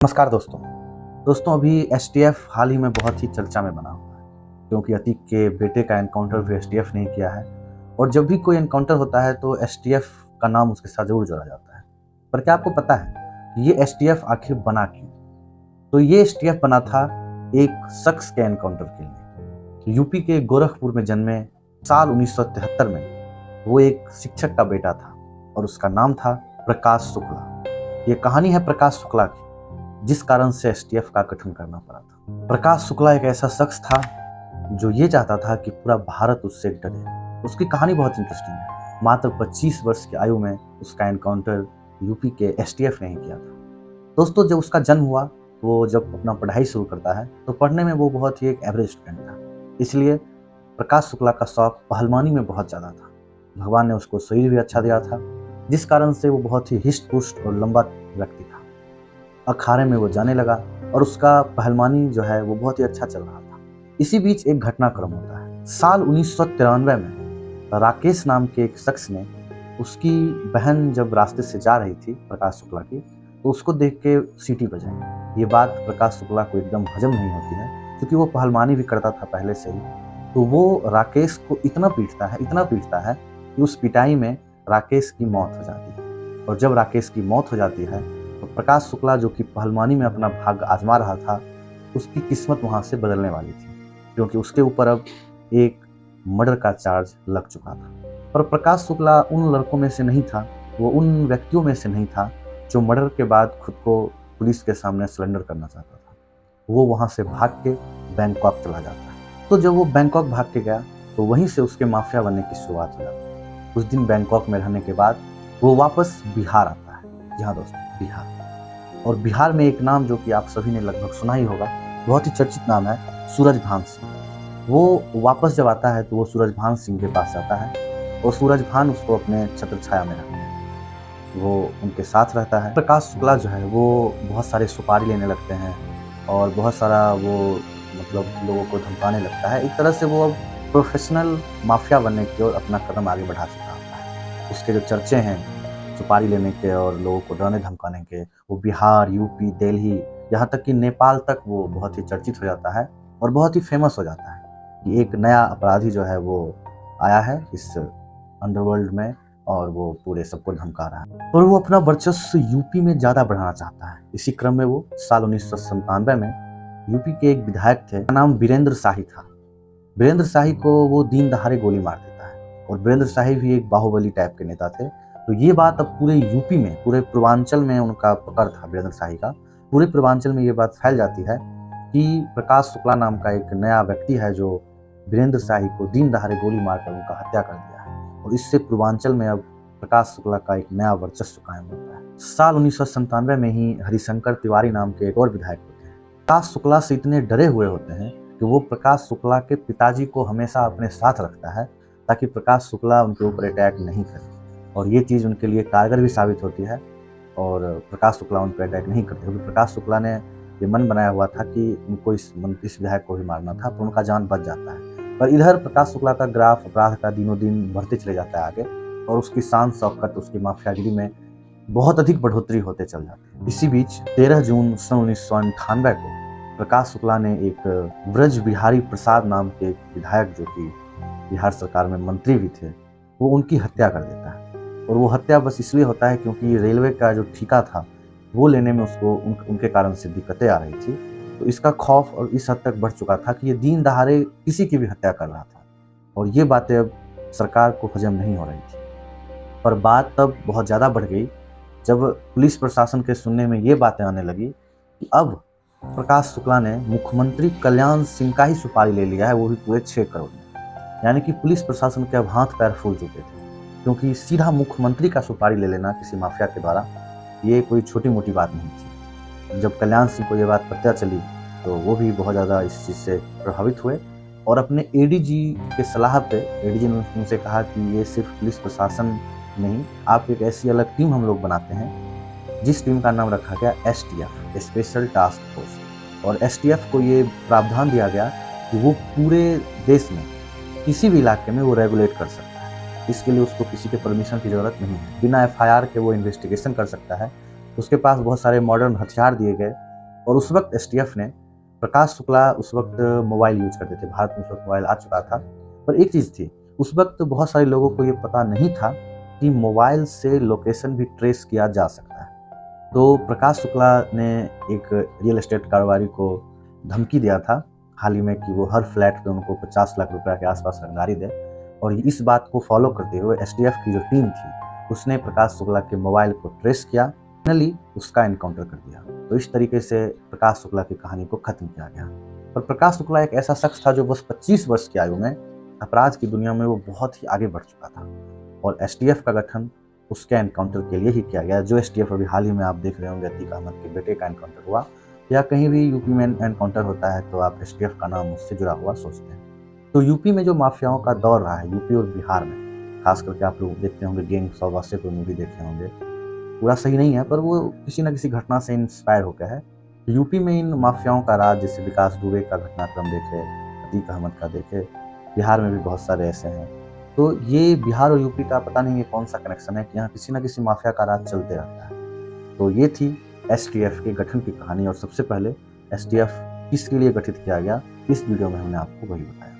नमस्कार दोस्तों अभी एसटीएफ हाल ही में बहुत ही चर्चा में बना हुआ है क्योंकि अतीक के बेटे का एनकाउंटर भी एसटीएफ ने किया है। और जब भी कोई एनकाउंटर होता है तो एसटीएफ का नाम उसके साथ जरूर जोड़ा जाता है। पर क्या आपको पता है कि ये एसटीएफ आखिर बना क्यों? तो ये एसटीएफ बना था एक शख्स के एनकाउंटर के लिए। यूपी के गोरखपुर में जन्मे साल 1973 में वो एक शिक्षक का बेटा था और उसका नाम था प्रकाश शुक्ला। ये कहानी है प्रकाश शुक्ला की, जिस कारण से एसटीएफ का गठन करना पड़ा था। प्रकाश शुक्ला एक ऐसा शख्स था जो ये चाहता था कि पूरा भारत उससे डरे। उसकी कहानी बहुत इंटरेस्टिंग है। मात्र 25 वर्ष की आयु में उसका एनकाउंटर यूपी के एसटीएफ ने ही किया था। दोस्तों, जब उसका जन्म हुआ, वो जब अपना पढ़ाई शुरू करता है तो पढ़ने में वो बहुत ही एक एवरेज स्टूडेंट था। इसलिए प्रकाश शुक्ला का शौक पहलवानी में बहुत ज़्यादा था। भगवान ने उसको शरीर भी अच्छा दिया था, जिस कारण से वो बहुत ही हिष्ट पुष्ट और लंबा व्यक्ति था। अखाड़े में वो जाने लगा और उसका पहलवानी जो है वो बहुत ही अच्छा चल रहा था। इसी बीच एक घटनाक्रम होता है। साल 1993 में राकेश नाम के एक शख्स ने, उसकी बहन जब रास्ते से जा रही थी प्रकाश शुक्ला की, तो उसको देख के सीटी बजाई। ये बात प्रकाश शुक्ला को एकदम हजम नहीं होती है क्योंकि वो पहलवानी भी करता था पहले से ही। तो वो राकेश को इतना पीटता है कि उस पिटाई में राकेश की मौत हो जाती है। और जब राकेश की मौत हो जाती है तो प्रकाश शुक्ला, जो कि पहलवानी में अपना भाग्य आजमा रहा था, उसकी किस्मत वहाँ से बदलने वाली थी क्योंकि उसके ऊपर अब एक मर्डर का चार्ज लग चुका था। पर प्रकाश शुक्ला उन लड़कों में से नहीं था, वो उन व्यक्तियों में से नहीं था जो मर्डर के बाद खुद को पुलिस के सामने सरेंडर करना चाहता था। वो वहाँ से भाग के बैंकॉक चला जाता है। तो जब वो बैंकॉक भाग के गया तो वहीं से उसके माफिया बनने की शुरुआत हो जाती है। कुछ दिन बैंकॉक में रहने के बाद वो वापस बिहार आता है। जी हाँ दोस्तों, बिहार। और बिहार में एक नाम जो कि आप सभी ने लगभग सुना ही होगा, बहुत ही चर्चित नाम है, सूरजभान सिंह। वो वापस जब आता है तो वो सूरजभान सिंह के पास जाता है और सूरजभान उसको अपने छत्र छाया में रखते हैं। वो उनके साथ रहता है। प्रकाश शुक्ला जो है वो बहुत सारे सुपारी लेने लगते हैं और बहुत सारा वो लोगों को धमकाने लगता है। एक तरह से वो अब प्रोफेशनल माफिया बनने की ओर अपना कदम आगे बढ़ा चुका होता है। उसके जो चर्चे हैं सुपारी लेने के और लोगों को डराने धमकाने के, वो बिहार, यूपी, दिल्ली, यहाँ तक कि नेपाल तक वो बहुत ही चर्चित हो जाता है और बहुत ही फेमस हो जाता है कि एक नया अपराधी जो है वो आया है इस अंडरवर्ल्ड में और वो पूरे सबको धमका रहा है। और वो अपना वर्चस्व यूपी में ज़्यादा बढ़ाना चाहता है। इसी क्रम में वो साल 1997 में यूपी के एक विधायक थे, नाम वीरेंद्र शाही था। वीरेंद्र शाही को वो दिन दहाड़े गोली मार देता है और वीरेंद्र शाही भी एक बाहुबली टाइप के नेता थे। तो ये बात अब पूरे यूपी में, पूरे पूर्वांचल में उनका पकड़ था वीरेंद्र शाही का। पूरे पूर्वांचल में ये बात फैल जाती है कि प्रकाश शुक्ला नाम का एक नया व्यक्ति है जो वीरेंद्र शाही को दिन दहाड़े गोली मारकर उनका हत्या कर दिया है। और इससे पूर्वांचल में अब प्रकाश शुक्ला का एक नया वर्चस्व कायम होता है। साल 1997 में ही हरिशंकर तिवारी नाम के एक और विधायक होते हैं। प्रकाश शुक्ला से इतने डरे हुए होते हैं कि वो प्रकाश शुक्ला के पिताजी को हमेशा अपने साथ रखता है ताकि प्रकाश शुक्ला उनके ऊपर अटैक नहीं करे। और ये चीज़ उनके लिए कारगर भी साबित होती है और प्रकाश शुक्ला उन पर अटैक नहीं करते क्योंकि प्रकाश शुक्ला ने ये मन बनाया हुआ था कि उनको इस विधायक को भी मारना था, तो उनका जान बच जाता है। पर इधर प्रकाश शुक्ला का ग्राफ अपराध का दिनों दिन बढ़ते चले जाता है आगे और उसकी शान शौकत, उसकी माफियागिरी में बहुत अधिक बढ़ोतरी होते चल जाती है। इसी बीच 13 जून सन 1998 को प्रकाश शुक्ला ने एक ब्रज बिहारी प्रसाद नाम के एक विधायक, जो कि बिहार सरकार में मंत्री भी थे, वो उनकी हत्या कर देता है। और वो हत्या बस इसलिए होता है क्योंकि रेलवे का जो ठेका था वो लेने में उसको उनके कारण से दिक्कतें आ रही थी। तो इसका खौफ और इस हद तक बढ़ चुका था कि ये दिन दहाड़े किसी की भी हत्या कर रहा था और ये बातें अब सरकार को हजम नहीं हो रही थी। पर बात तब बहुत ज़्यादा बढ़ गई जब पुलिस प्रशासन के सुनने में ये बातें आने लगी कि अब प्रकाश शुक्ला ने मुख्यमंत्री कल्याण सिंह का ही सुपारी ले लिया है, वो भी पूरे 6 करोड़ में। यानी कि पुलिस प्रशासन के अब हाथ पैर फूल चुके थे क्योंकि सीधा मुख्यमंत्री का सुपारी ले लेना किसी माफिया के द्वारा ये कोई छोटी मोटी बात नहीं थी। जब कल्याण सिंह को ये बात पता चली तो वो भी बहुत ज़्यादा इस चीज़ से प्रभावित हुए और अपने एडीजी के सलाह पे एडीजी ने उनसे कहा कि ये सिर्फ पुलिस प्रशासन नहीं, आप एक ऐसी अलग टीम हम लोग बनाते हैं जिस टीम का नाम रखा गया एसटीएफ, स्पेशल टास्क फोर्स। और एसटीएफ को ये प्रावधान दिया गया कि वो पूरे देश में किसी भी इलाके में वो रेगुलेट कर सकता है। इसके लिए उसको किसी के परमिशन की ज़रूरत नहीं है, बिना एफआईआर के वो इन्वेस्टिगेशन कर सकता है। उसके पास बहुत सारे मॉडर्न हथियार दिए गए और उस वक्त एसटीएफ ने, प्रकाश शुक्ला उस वक्त मोबाइल यूज करते थे, भारत में उस वक्त मोबाइल आ चुका था। पर एक चीज़ थी, उस वक्त बहुत सारे लोगों को ये पता नहीं था कि मोबाइल से लोकेशन भी ट्रेस किया जा सकता है। तो प्रकाश शुक्ला ने एक रियल एस्टेट कारोबारी को धमकी दिया था हाल ही में कि वो हर फ्लैट पे उनको 50 लाख रुपए के आसपास रंगदारी दे, और इस बात को फॉलो करते हुए एसटीएफ की जो टीम थी उसने प्रकाश शुक्ला के मोबाइल को ट्रेस किया, फाइनली उसका एनकाउंटर कर दिया। तो इस तरीके से प्रकाश शुक्ला की कहानी को खत्म किया गया। पर प्रकाश शुक्ला एक ऐसा शख्स था जो बस 25 वर्ष की आयु में अपराध की दुनिया में वो बहुत ही आगे बढ़ चुका था, और एसटीएफ का गठन उसके एनकाउंटर के लिए ही किया गया। जो एसटीएफ अभी हाल ही में आप देख रहे होंगे, अतीक अहमद के बेटे का एनकाउंटर हुआ, या कहीं भी यूपी में एनकाउंटर होता है तो आप एसटीएफ का नाम उससे जुड़ा हुआ सोचते हैं। तो यूपी में जो माफियाओं का दौर रहा है, यूपी और बिहार में खास करके आप लोग देखते होंगे, गैंग ऑफ वासेपुर मूवी देखे होंगे, पूरा सही नहीं है पर वो किसी न किसी घटना से इंस्पायर होकर है। यूपी में इन माफियाओं का राज, जैसे विकास दुबे का घटनाक्रम देखे, अतीक अहमद का देखे, बिहार में भी बहुत सारे ऐसे हैं। तो ये बिहार और यूपी का पता नहीं ये कौन सा कनेक्शन है कि यहाँ किसी न किसी माफिया का राज चलते रहता है। तो ये थी एसटीएफ के गठन की कहानी, और सबसे पहले एसटीएफ किसके लिए गठित किया गया, इस वीडियो में हमने आपको वही बताया।